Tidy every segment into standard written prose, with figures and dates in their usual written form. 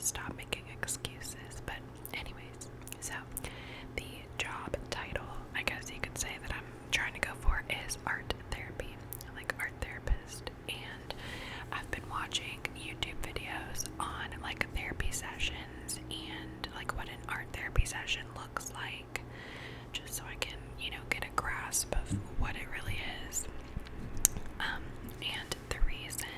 stop making excuses. But anyways, so the job title, I guess you could say, that I'm trying to go for is art therapy, like art therapist. And I've been watching YouTube videos on like therapy sessions and like what an art therapy session looks like, just so I can, get a grasp of what it really is. And the reason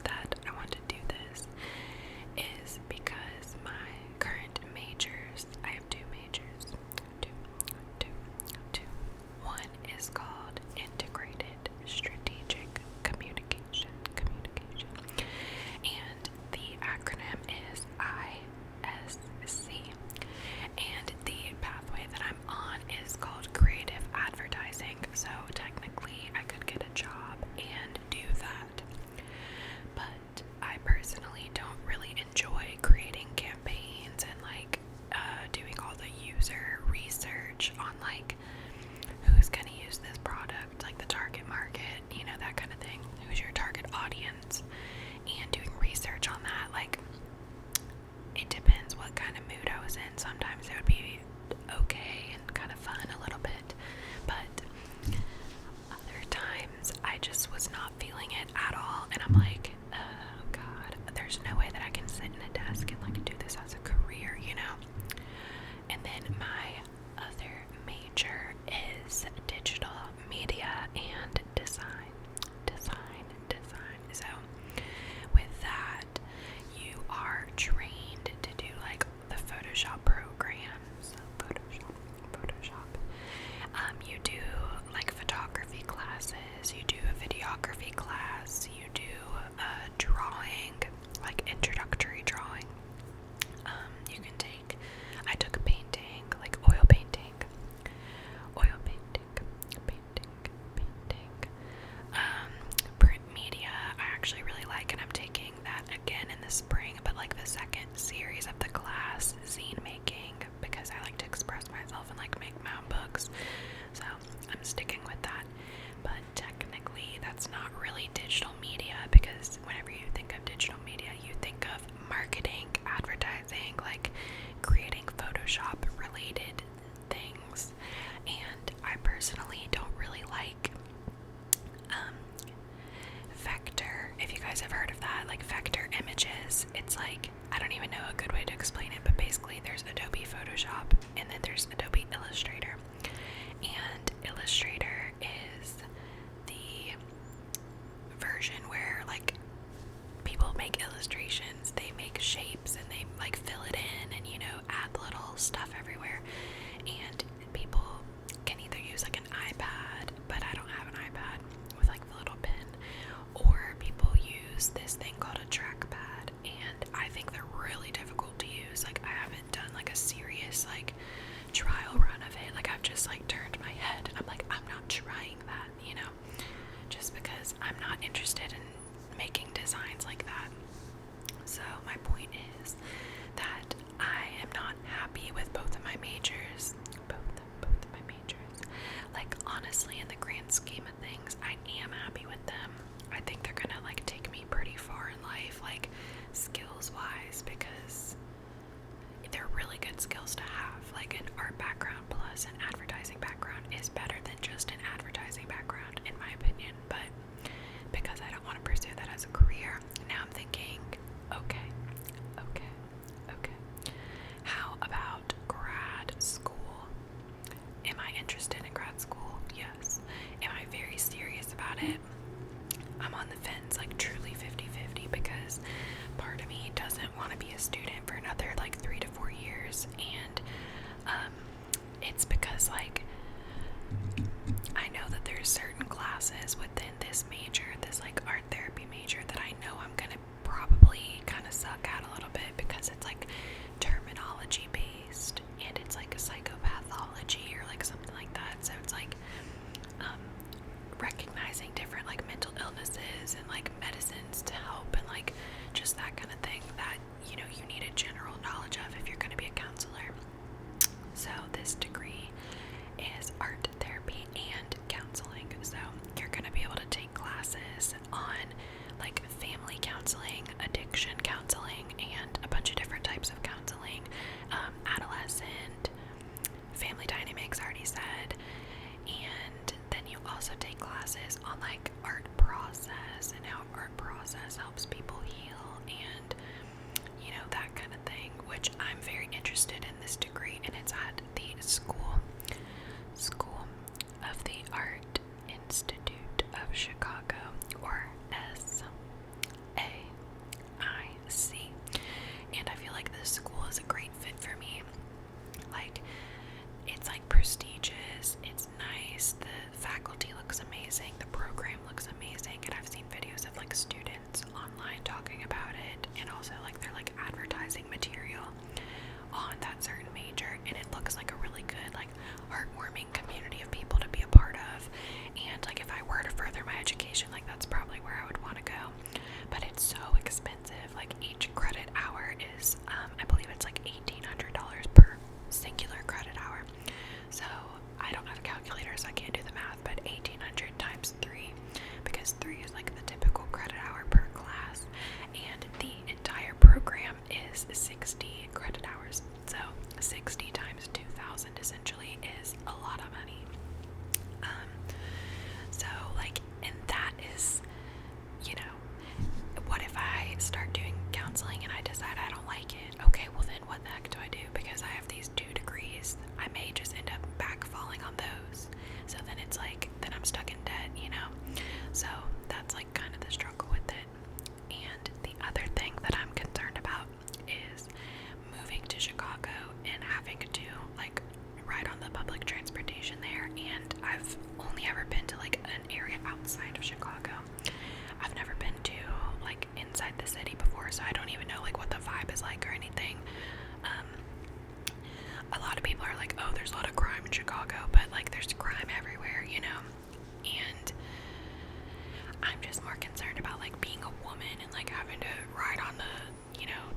that I want to do this is because my current majors, I have two majors, two. One is called Integrated Strategic Communication, and the acronym is ISC, and the pathway that I'm on is called Creative Advertising. So technically I could get a job and do that, but I personally don't really enjoy creating campaigns and like doing all the user research on like who's gonna use this product, like the target market, that kind of thing, who's your target audience, and doing research on that. Like, it depends what kind of mood I was in. Sometimes it would be okay and kind of fun a little bit, but other times I just was not feeling it at all, and I'm like, oh god, there's no way that I can sit in a desk and like do this as a career, And then my other major is digital media and design. So with that, you are trained to do like the Photoshop programs. You do like photography classes, you do a videography class, you do drawing, like introductory drawing. I took painting, like oil painting. Print media, I actually really like, and I'm taking that again in the spring, but like the second series of the class, zine making, because I like to express myself and like make my own books. So I'm sticking with that. But technically that's not really digital media, because whenever you think of digital media, you think of marketing, advertising, like creating Photoshop related things. And I personally don't really like vector, if you guys have heard of that, like vector images. It's like, I don't even know a good way to explain it, but basically there's Adobe Photoshop and then there's Adobe Illustrator. And Illustrator is the version where like people make illustrations, they make shapes and they like fill it in and add little stuff everywhere. And people can either use like an iPad, but I don't have an iPad with like the little pen, or people use this thing called a trackpad, and I think they're really difficult to use. Like, I haven't done like a serious like trial run of it. Like, I've just like turned my head and I'm like, I'm not trying that, just because I'm not interested in making designs like that. So my point is that I am not happy with both of my majors. Both of my majors. Like, honestly, in the grand scheme of things, I am happy with them. I think they're gonna like take me pretty far in life, like skills wise, because they're really good skills to have. Like, an art background plus an advertising background is better than just an advertising background, in my opinion. But because I don't want to pursue that as a career, now I'm thinking, okay. How about grad school? Am I interested in grad school? Yes. Am I very serious about it? I'm on the fence, like truly 50-50, because part of me doesn't want to be a student for another like 3 to 4 years, and it's because like I know that there's certain classes within this major, this like art therapy major, that I know I'm gonna probably kind of suck at a little bit, because it's like terminology based and it's like a psychopathology or like something like that. So it's like recognizing different like mental illnesses and like medicines to help, and like just that kind of thing that you need a general knowledge of if you're going to be a counselor. So this degree is art therapy and counseling. So you're going to be able to take classes on like family counseling, addiction counseling,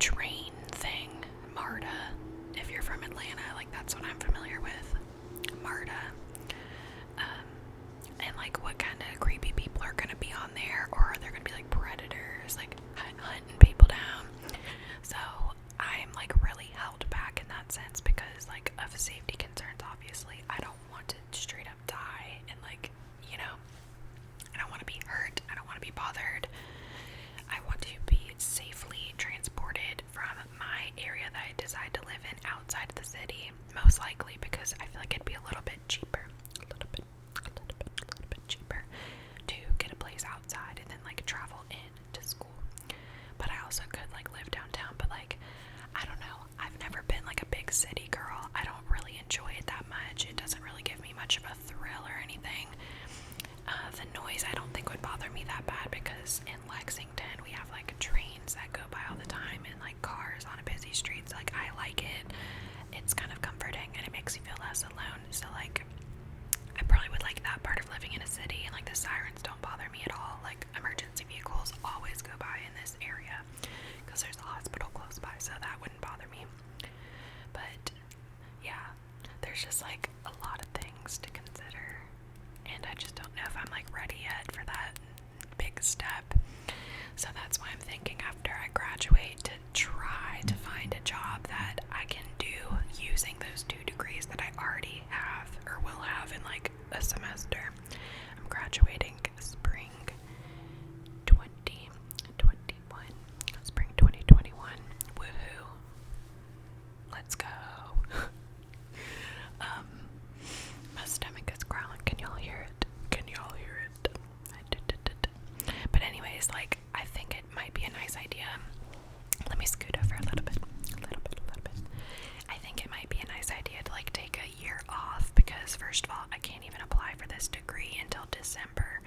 train thing, MARTA. If you're from Atlanta, like that's what I'm familiar with, MARTA. And like what kind of creepy people are gonna be on there, or are there gonna be like predators, like hunting people down? So I'm like really held back in that sense because like of safety concerns. Obviously, I don't want to straight up die, and like, you know, I don't want to be hurt. I don't want to be bothered. I want to be safely transported from my area that I decide to live in outside of the city, most likely because I feel like it'd be a little bit cheaper, a little bit cheaper to get a place outside and then like travel in to school. But I also could like live downtown, but like, I don't know. I've never been like a big city girl. I don't really enjoy it that much. It doesn't really give me much of a thrill or anything. The noise I don't think would bother me that bad because in Lexington we have like trains that go by all the time and like cars on a busy street. So like I like it. It's kind of comforting and it makes you feel less alone. So like I probably would like that part of living in a city, and like the sirens don't bother me at all. Like emergency vehicles always go by in this area because there's a hospital close by, so that wouldn't bother me. But yeah, there's just like a lot of things to consider, and I just don't know if I'm like ready yet for that big step. So that's why I'm thinking after I graduate to try to find a job that I can do using those 2 degrees that I already have or will have in like a semester. I'm graduating spring 2021. Spring 2021. Woohoo. Let's go. My stomach is growling. Can y'all hear it? Can y'all hear it? But anyways, like, I think it might be a nice idea. Let me scoot over a little bit. I think it might be a nice idea to like take a year off because first of all, I can't even apply for this degree until December.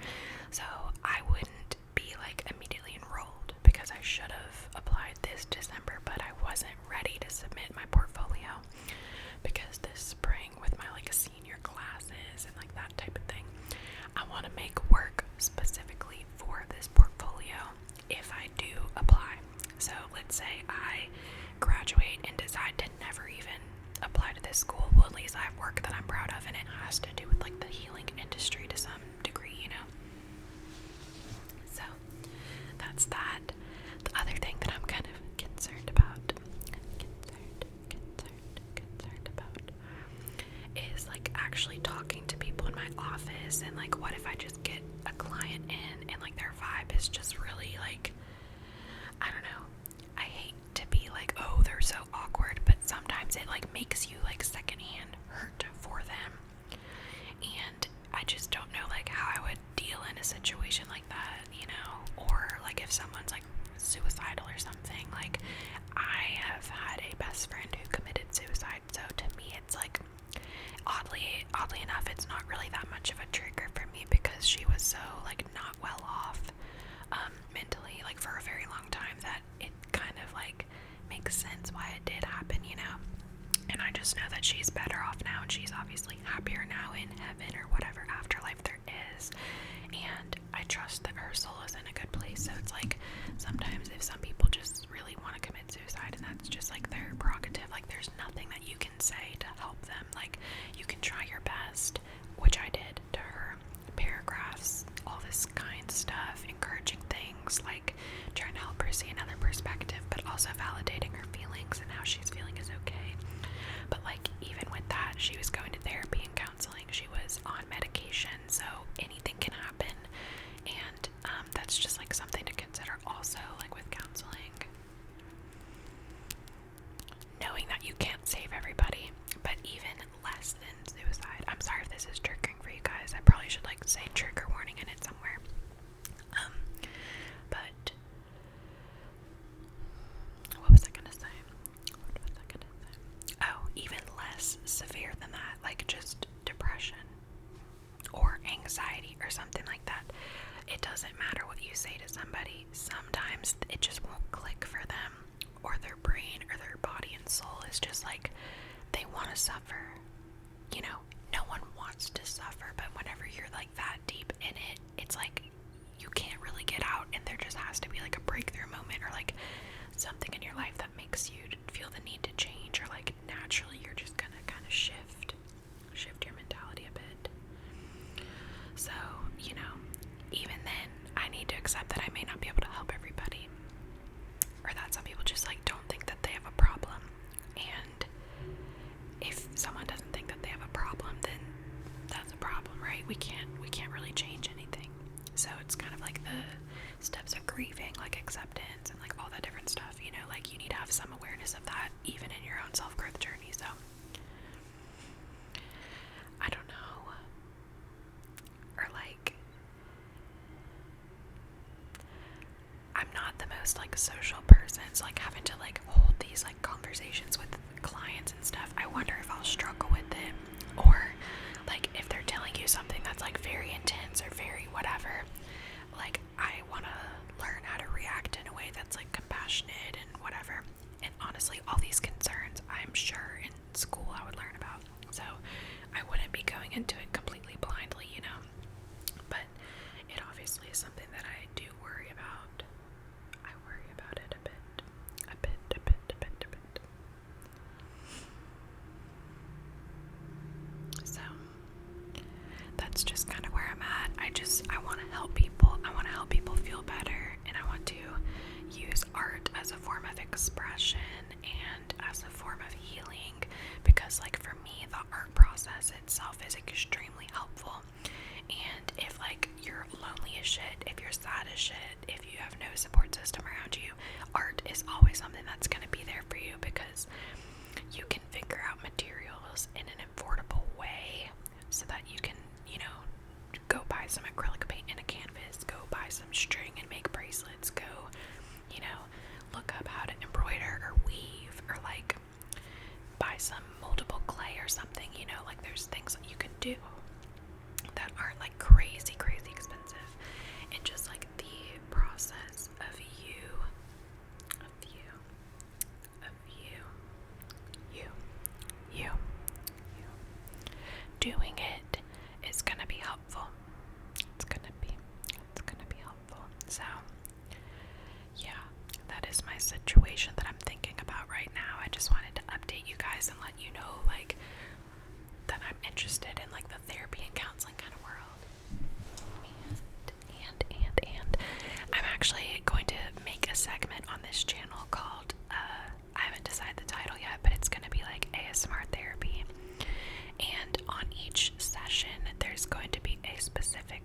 So I wouldn't be like immediately enrolled because I should have applied this December, but I wasn't ready to submit my portfolio because this spring with my like senior classes and like that type of thing, I want to make work specifically for this portfolio if I do apply. So let's say I graduate and decide to never even apply to this school. Well, at least I have work that I'm proud of, and it has to do with like the healing industry to some degree, you know. So that's that. The other thing that I'm kind of concerned about is like actually talking to people in my office, and like what if I just get a client in and like their vibe is just really like, I don't know, I hate to be like, oh, they're so awkward, but sometimes it like makes you like secondhand hurt for them, and I just don't know like how I would deal in a situation like that, you know, or like if someone's like suicidal or something. Like I have had a best friend who committed suicide, so to me it's like oddly enough, it's not really that much of a trigger for me because she was so like not well off mentally, like for a very long time, that it kind of like makes sense why it did happen, you know. And I just know that she's better off now, and she's obviously happier now in heaven or whatever afterlife there is, and I trust that her soul is in a good place. So it's like sometimes if some people just really want to commit suicide and that's just like their prerogative, like there's nothing that you can say to help them. Like you can try your best, which I did to her, paragraphs, all this kind of stuff, encouraging things, like trying to help her see another perspective, but also validating her feelings and how she's feeling is okay. But like even with that, she was going to therapy and counseling, she was on medication, so anything can happen. And that's just like something to consider also, like with counseling, knowing that you can't save everybody, but even less than suicide. I'm sorry if this is triggering for you guys. I probably should like say trigger warning in it somewhere. But what was I gonna say? Oh, even less severe than that, like just depression or anxiety or something like that. It doesn't matter what you say to somebody. Sometimes it just won't click for them, or their brain or their body and soul is just like they want to suffer. You know, no one wants to suffer, but whenever you're like that deep in it, it's like you can't really get out, and there just has to be like a breakthrough moment or like something in your life that expression and as a form of healing, because like for me the art process itself is extremely helpful. And if like you're lonely as shit, if you're sad as shit, if you have no support system around you, art is always something that's going to be there for you, because you can figure out materials in an affordable way so that you can, you know, go buy some acrylic paint and a canvas, go buy some string and make bracelets, go, you know, look up how to embroider or weave, or like buy some moldable clay or something, you know, like there's things that you can do that aren't like crazy expensive. And just like the process of you doing it is gonna be helpful. It's gonna be helpful. So yeah, that is my situation that I'm thinking about right now. I just wanted to update you guys and let you know like that I'm interested in like the therapy and counseling kind of world. And I'm actually going to make a segment on this channel called I haven't decided the title yet, but it's gonna be like ASMR therapy. And on each session there's going to be a specific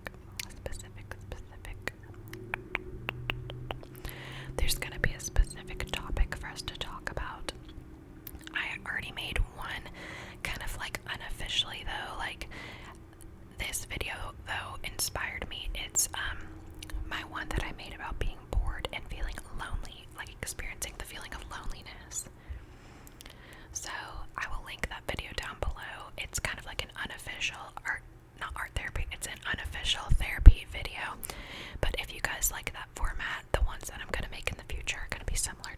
there's going to be a specific topic for us to talk about. I already made one kind of like unofficially though, like this video though inspired me. It's my one that I made about being bored and feeling lonely, like experiencing the feeling of loneliness. So I will link that video down below. It's kind of like an unofficial not art therapy, it's an unofficial therapy video. But if you guys like that format, the ones that I'm going to make in the future are going to be similar